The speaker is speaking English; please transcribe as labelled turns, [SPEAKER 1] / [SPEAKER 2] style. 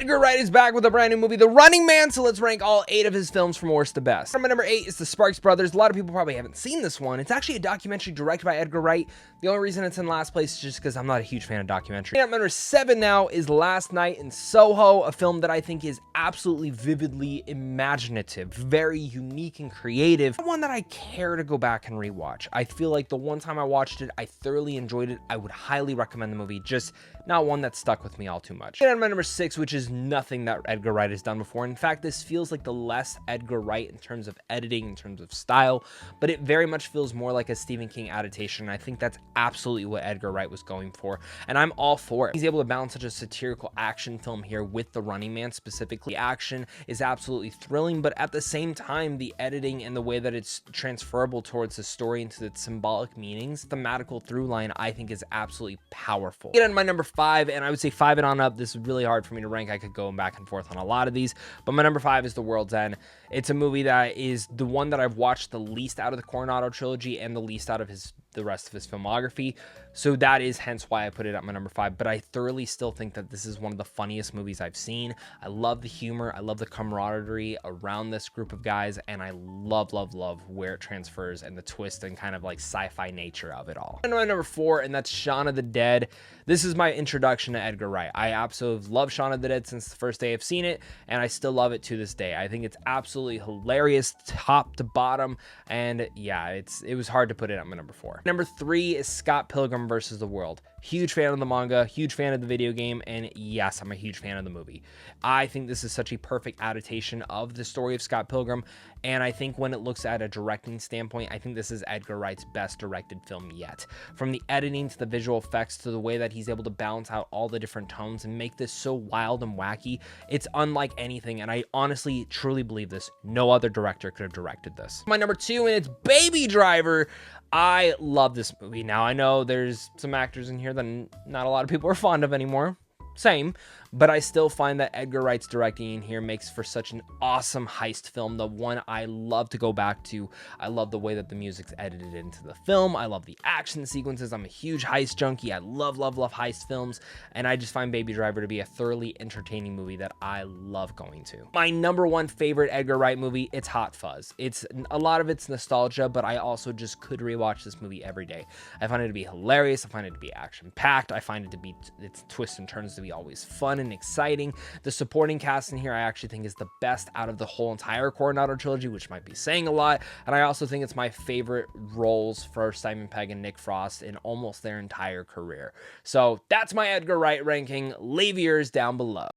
[SPEAKER 1] Edgar Wright is back with a brand new movie, The Running Man, so let's rank all 8 of his films from worst to best. My number 8 is The Sparks Brothers. A lot of people probably haven't seen this one. It's actually a documentary directed by Edgar Wright. The only reason it's in last place is just because I'm not a huge fan of documentaries. Number 7 now is Last Night in Soho, a film that I think is absolutely vividly imaginative, very unique and creative. One that I care to go back and rewatch. I feel like the one time I watched it, I thoroughly enjoyed it. I would highly recommend the movie, just not one that stuck with me all too much. And my number 6, which is nothing that Edgar Wright has done before. In fact, this feels like the less Edgar Wright in terms of editing, in terms of style, but it very much feels more like a Stephen King adaptation. I think that's absolutely what Edgar Wright was going for, and I'm all for it. He's able to balance such a satirical action film here with The Running Man specifically. The action is absolutely thrilling, but at the same time, the editing and the way that it's transferable towards the story into its symbolic meanings, thematical through line, I think is absolutely powerful. Get on my number 5, and I would say 5 and on up. This is really hard for me to rank. I could go back and forth on a lot of these, but my number 5 is The World's End. It's a movie that is the one that I've watched the least out of the Coronado trilogy and the least out of the rest of his filmography, so that is hence why I put it at my number 5. But I thoroughly still think that this is one of the funniest movies I've seen. I love the humor, I love the camaraderie around this group of guys, and I love where it transfers and the twist and kind of like sci-fi nature of it all. And my number 4, and that's Shaun of the Dead. This is my introduction to Edgar Wright. I absolutely love Shaun of the Dead since the first day I've seen it, and I still love it to this day. I think it's absolutely hilarious top to bottom, and yeah, it was hard to put it at my number 4. Number 3 is Scott Pilgrim versus the World. Huge fan of the manga, huge fan of the video game, and yes, I'm a huge fan of the movie. I think this is such a perfect adaptation of the story of Scott Pilgrim, and I think when it looks at a directing standpoint, I think this is Edgar Wright's best directed film yet. From the editing to the visual effects to the way that he's able to balance out all the different tones and make this so wild and wacky, it's unlike anything, and I honestly, truly believe this. No other director could have directed this. My number 2, and it's Baby Driver. I love this movie. Now, I know there's some actors in here that not a lot of people are fond of anymore. Same, but I still find that Edgar Wright's directing in here makes for such an awesome heist film, the one I love to go back to. I love the way that the music's edited into the film. I love the action sequences. I'm a huge heist junkie. I love heist films, and I just find Baby Driver to be a thoroughly entertaining movie that I love going to. My number 1 favorite Edgar Wright movie, it's Hot Fuzz. It's a lot of it's nostalgia, but I also just could rewatch this movie every day. I find it to be hilarious. I find it to be action-packed. I find it to be, its twists and turns to be always fun and exciting. The supporting cast in here I actually think is the best out of the whole entire Coronado trilogy, which might be saying a lot, and I also think it's my favorite roles for Simon Pegg and Nick Frost in almost their entire career. So that's my Edgar Wright ranking. Leave yours down below.